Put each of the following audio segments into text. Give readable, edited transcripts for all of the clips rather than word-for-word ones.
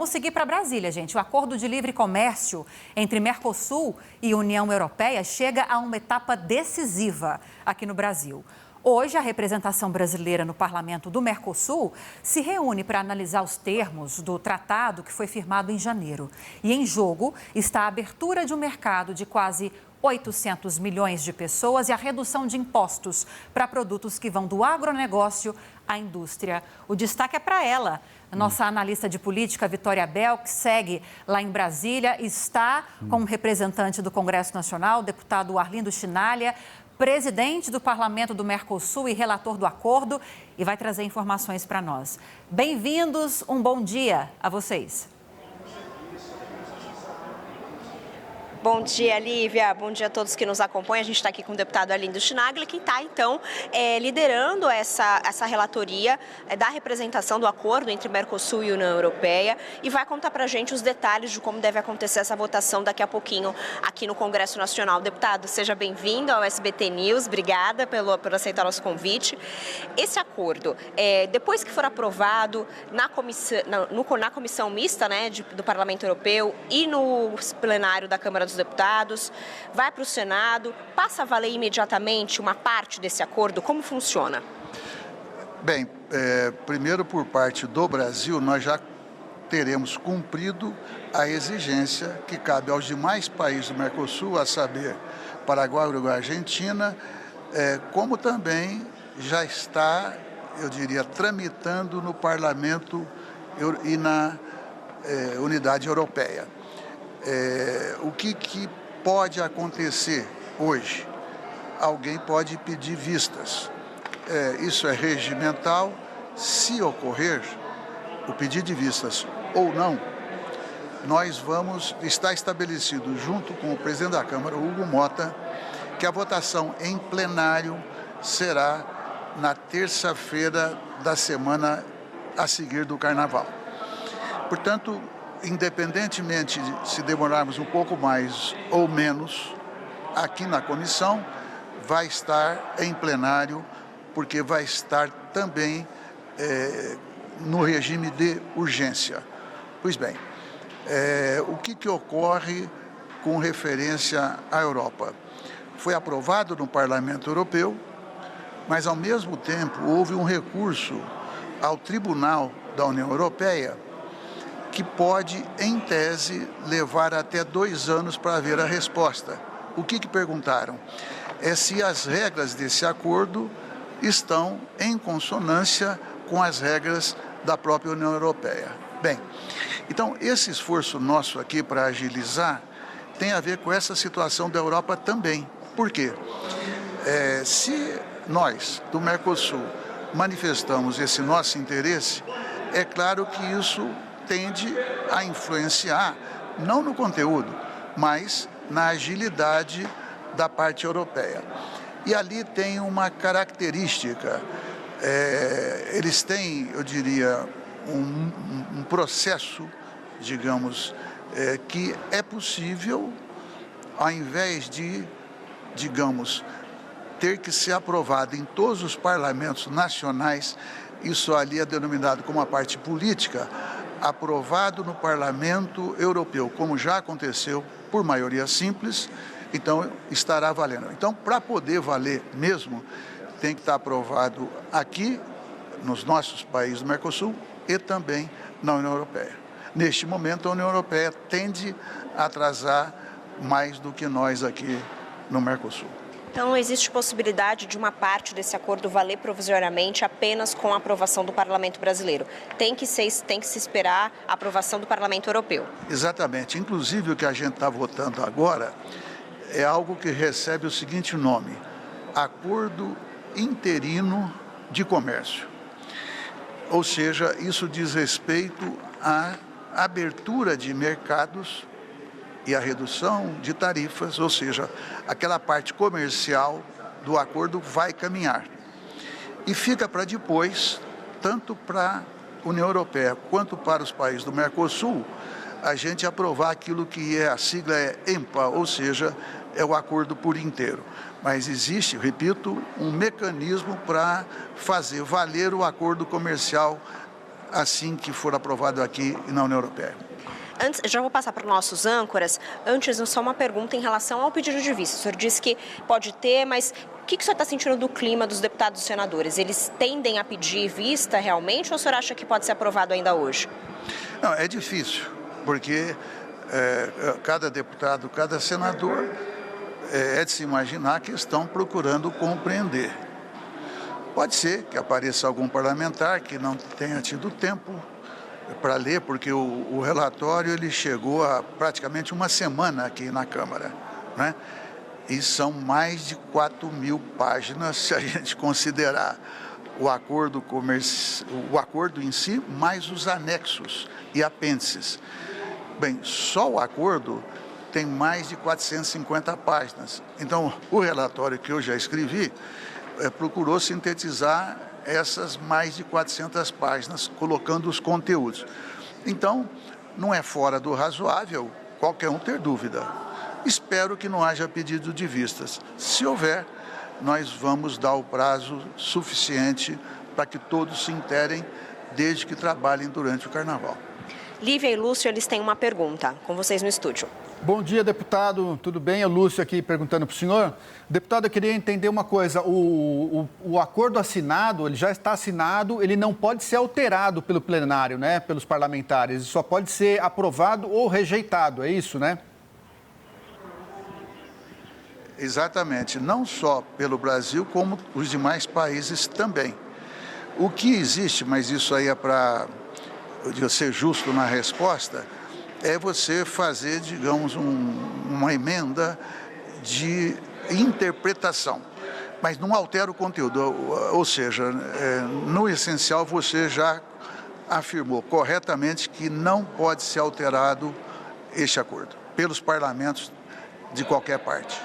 Vamos seguir para Brasília, gente. O acordo de livre comércio entre Mercosul e União Europeia chega a uma etapa decisiva aqui no Brasil. Hoje, a representação brasileira no parlamento do Mercosul se reúne para analisar os termos do tratado que foi firmado em janeiro. E em jogo está a abertura de um mercado de quase 800 milhões de pessoas e a redução de impostos para produtos que vão do agronegócio à indústria. O destaque é para ela. A nossa analista de política, Vitória Bel, que segue lá em Brasília, está com um representante do Congresso Nacional, o deputado Arlindo Chinalha, presidente do Parlamento do Mercosul e relator do acordo, e vai trazer informações para nós. Bem-vindos, um bom dia a vocês. Bom dia, Lívia. Bom dia a todos que nos acompanham. A gente está aqui com o deputado Arlindo Chinalha, que está, então, liderando essa relatoria da representação do acordo entre Mercosul e União Europeia e vai contar para a gente os detalhes de como deve acontecer essa votação daqui a pouquinho aqui no Congresso Nacional. Deputado, seja bem-vindo ao SBT News. Obrigada por aceitar nosso convite. Esse acordo, depois que for aprovado na comissão mista, né, do Parlamento Europeu e no plenário da Câmara dos Deputados, vai para o Senado, passa a valer imediatamente uma parte desse acordo? Como funciona? Bem, primeiro por parte do Brasil, nós já teremos cumprido a exigência que cabe aos demais países do Mercosul, a saber, Paraguai, Uruguai, Argentina, como também já está, eu diria, tramitando no Parlamento e na Unidade Europeia. O que pode acontecer hoje? Alguém pode pedir vistas. Isso é regimental. Se ocorrer o pedido de vistas ou não, está estabelecido junto com o presidente da Câmara, Hugo Motta, que a votação em plenário será na terça-feira da semana a seguir do Carnaval. Portanto, independentemente de se demorarmos um pouco mais ou menos, aqui na comissão vai estar em plenário, porque vai estar também no regime de urgência. Pois bem, o que ocorre com referência à Europa? Foi aprovado no Parlamento Europeu, mas ao mesmo tempo houve um recurso ao Tribunal da União Europeia que pode, em tese, levar até 2 anos para haver a resposta. O que perguntaram? É se as regras desse acordo estão em consonância com as regras da própria União Europeia. Bem, então esse esforço nosso aqui para agilizar tem a ver com essa situação da Europa também. Por quê? Se nós, do Mercosul, manifestamos esse nosso interesse, é claro que isso tende a influenciar, não no conteúdo, mas na agilidade da parte europeia. E ali tem uma característica, eles têm, eu diria, um processo, digamos, que é possível, ao invés de, digamos, ter que ser aprovado em todos os parlamentos nacionais, isso ali é denominado como a parte política, aprovado no Parlamento Europeu, como já aconteceu por maioria simples, então estará valendo. Então, para poder valer mesmo, tem que estar aprovado aqui, nos nossos países do Mercosul e também na União Europeia. Neste momento, a União Europeia tende a atrasar mais do que nós aqui no Mercosul. Então, existe possibilidade de uma parte desse acordo valer provisoriamente apenas com a aprovação do Parlamento brasileiro. Tem que se esperar a aprovação do Parlamento Europeu. Exatamente. Inclusive, o que a gente está votando agora é algo que recebe o seguinte nome: Acordo Interino de Comércio. Ou seja, isso diz respeito à abertura de mercados e a redução de tarifas, ou seja, aquela parte comercial do acordo vai caminhar. E fica para depois, tanto para a União Europeia quanto para os países do Mercosul, a gente aprovar aquilo que a sigla é EMPA, ou seja, é o acordo por inteiro. Mas existe, repito, um mecanismo para fazer valer o acordo comercial assim que for aprovado aqui na União Europeia. Antes, já vou passar para os nossos âncoras. Antes, só uma pergunta em relação ao pedido de vista. O senhor disse que pode ter, mas o que o senhor está sentindo do clima dos deputados e senadores? Eles tendem a pedir vista realmente ou o senhor acha que pode ser aprovado ainda hoje? Não, é difícil, porque cada deputado, cada senador é de se imaginar que estão procurando compreender. Pode ser que apareça algum parlamentar que não tenha tido tempo para ler, porque o relatório ele chegou há praticamente uma semana aqui na Câmara, né? E são mais de 4.000 páginas, se a gente considerar o acordo em si, mais os anexos e apêndices. Bem, só o acordo tem mais de 450 páginas. Então, o relatório que eu já escrevi procurou sintetizar essas mais de 400 páginas, colocando os conteúdos. Então, não é fora do razoável qualquer um ter dúvida. Espero que não haja pedido de vistas. Se houver, nós vamos dar o prazo suficiente para que todos se interem, desde que trabalhem durante o Carnaval. Lívia e Lúcio, eles têm uma pergunta com vocês no estúdio. Bom dia, deputado. Tudo bem? É o Lúcio aqui perguntando para o senhor. Deputado, eu queria entender uma coisa. O acordo assinado, ele já está assinado, ele não pode ser alterado pelo plenário, né? Pelos parlamentares. Ele só pode ser aprovado ou rejeitado, é isso, né? Exatamente. Não só pelo Brasil, como os demais países também. O que existe, mas isso aí é para ser justo na resposta, é você fazer, digamos, uma emenda de interpretação, mas não altera o conteúdo, ou seja, no essencial você já afirmou corretamente que não pode ser alterado este acordo pelos parlamentos de qualquer parte.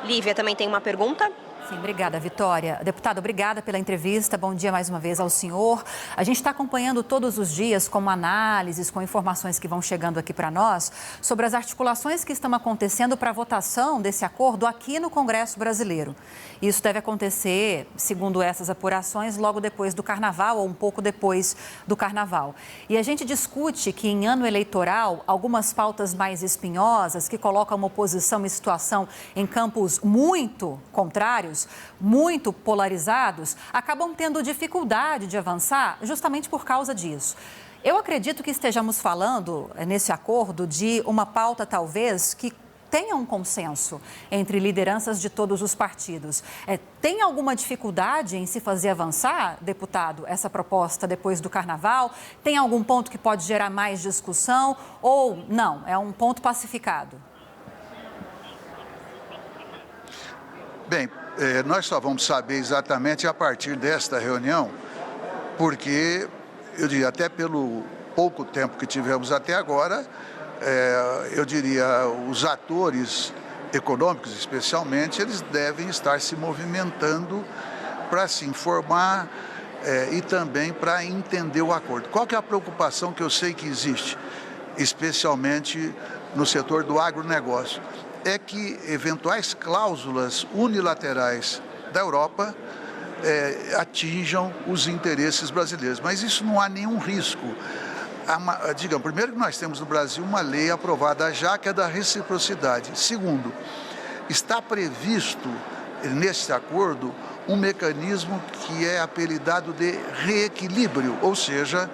Lívia também tem uma pergunta? Sim, obrigada, Vitória. Deputado, obrigada pela entrevista. Bom dia mais uma vez ao senhor. A gente está acompanhando todos os dias com análises, com informações que vão chegando aqui para nós sobre as articulações que estão acontecendo para a votação desse acordo aqui no Congresso Brasileiro. Isso deve acontecer, segundo essas apurações, logo depois do Carnaval ou um pouco depois do Carnaval. E a gente discute que em ano eleitoral, algumas pautas mais espinhosas que colocam uma oposição e situação em campos muito contrários, muito polarizados, acabam tendo dificuldade de avançar justamente por causa disso. Eu acredito que estejamos falando, nesse acordo, de uma pauta talvez que tenha um consenso entre lideranças de todos os partidos. Tem alguma dificuldade em se fazer avançar, deputado, essa proposta depois do Carnaval? Tem algum ponto que pode gerar mais discussão ou não? É um ponto pacificado? Bem, nós só vamos saber exatamente a partir desta reunião, porque, eu diria, até pelo pouco tempo que tivemos até agora, eu diria, os atores econômicos, especialmente, eles devem estar se movimentando para se informar e também para entender o acordo. Qual que é a preocupação que eu sei que existe, especialmente no setor do agronegócio? É que eventuais cláusulas unilaterais da Europa atinjam os interesses brasileiros. Mas isso não há nenhum risco. Digamos, primeiro que nós temos no Brasil uma lei aprovada já, que é da reciprocidade. Segundo, está previsto neste acordo um mecanismo que é apelidado de reequilíbrio, ou seja,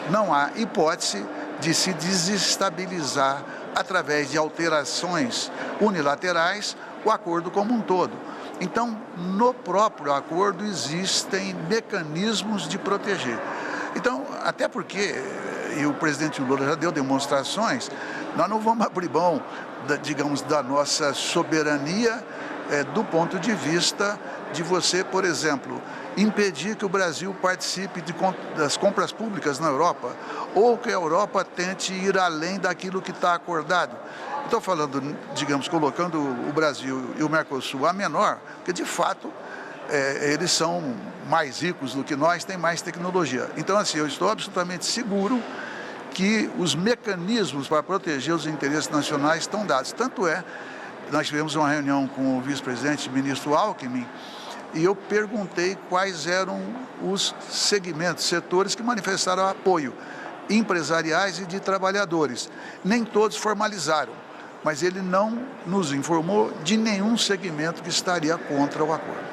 não há hipótese de se desestabilizar através de alterações unilaterais o acordo como um todo. Então, no próprio acordo existem mecanismos de proteger. Então, até porque, e o presidente Lula já deu demonstrações, nós não vamos abrir mão, digamos, da nossa soberania do ponto de vista de você, por exemplo, impedir que o Brasil participe das compras públicas na Europa, ou que a Europa tente ir além daquilo que está acordado. Estou falando, digamos, colocando o Brasil e o Mercosul a menor, porque de fato eles são mais ricos do que nós, têm mais tecnologia. Então, assim, eu estou absolutamente seguro que os mecanismos para proteger os interesses nacionais estão dados. Tanto é, nós tivemos uma reunião com o vice-presidente, ministro Alckmin, e eu perguntei quais eram os segmentos, setores que manifestaram apoio, empresariais e de trabalhadores. Nem todos formalizaram, mas ele não nos informou de nenhum segmento que estaria contra o acordo.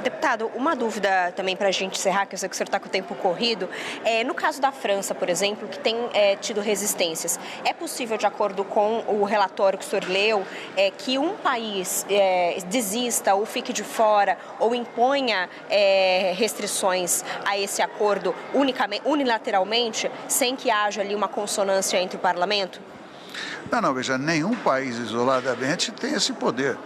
Deputado, uma dúvida também para a gente encerrar, que eu sei que o senhor está com o tempo corrido. No caso da França, por exemplo, que tem tido resistências, é possível, de acordo com o relatório que o senhor leu, que um país desista ou fique de fora ou imponha restrições a esse acordo unilateralmente, sem que haja ali uma consonância entre o parlamento? Não, veja, nenhum país isoladamente tem esse poder.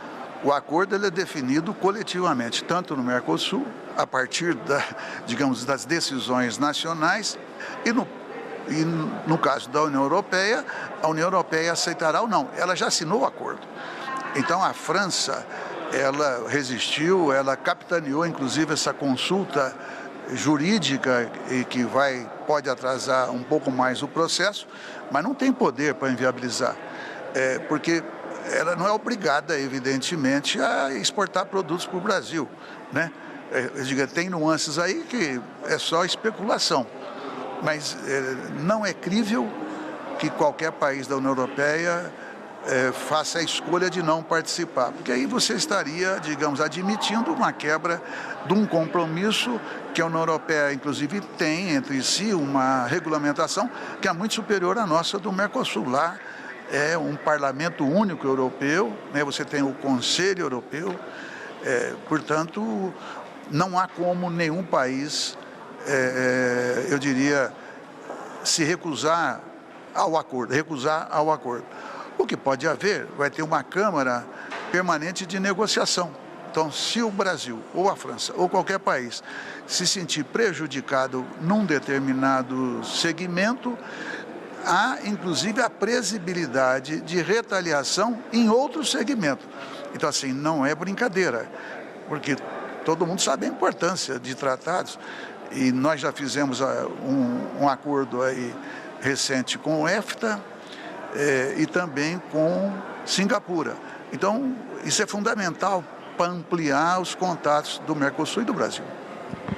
O acordo ele é definido coletivamente, tanto no Mercosul, a partir das decisões nacionais, e no caso da União Europeia, a União Europeia aceitará ou não. Ela já assinou o acordo. Então, a França, ela resistiu, ela capitaneou, inclusive, essa consulta jurídica e que pode atrasar um pouco mais o processo, mas não tem poder para inviabilizar, porque ela não é obrigada, evidentemente, a exportar produtos para o Brasil, né? Tem nuances aí que é só especulação, mas não é crível que qualquer país da União Europeia faça a escolha de não participar, porque aí você estaria, admitindo uma quebra de um compromisso que a União Europeia, inclusive, tem entre si uma regulamentação que é muito superior à nossa do Mercosul. Lá é um parlamento único europeu, né? Você tem o Conselho Europeu, portanto, não há como nenhum país, eu diria, se recusar ao acordo. O que pode haver, vai ter uma Câmara permanente de negociação. Então, se o Brasil, ou a França, ou qualquer país se sentir prejudicado num determinado segmento, há, inclusive, a previsibilidade de retaliação em outro segmento. Então, assim, não é brincadeira, porque todo mundo sabe a importância de tratados, e nós já fizemos um acordo aí recente com o EFTA e também com Singapura. Então, isso é fundamental para ampliar os contatos do Mercosul e do Brasil.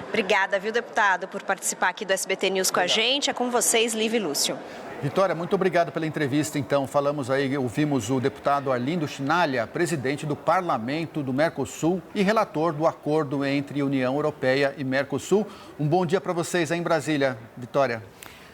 Obrigada, viu, deputado, por participar aqui do SBT News com a gente. É com vocês, Liv e Lúcio. Vitória, muito obrigado pela entrevista. Então, ouvimos o deputado Arlindo Chinalha, presidente do Parlamento do Mercosul e relator do acordo entre União Europeia e Mercosul. Um bom dia para vocês aí em Brasília, Vitória.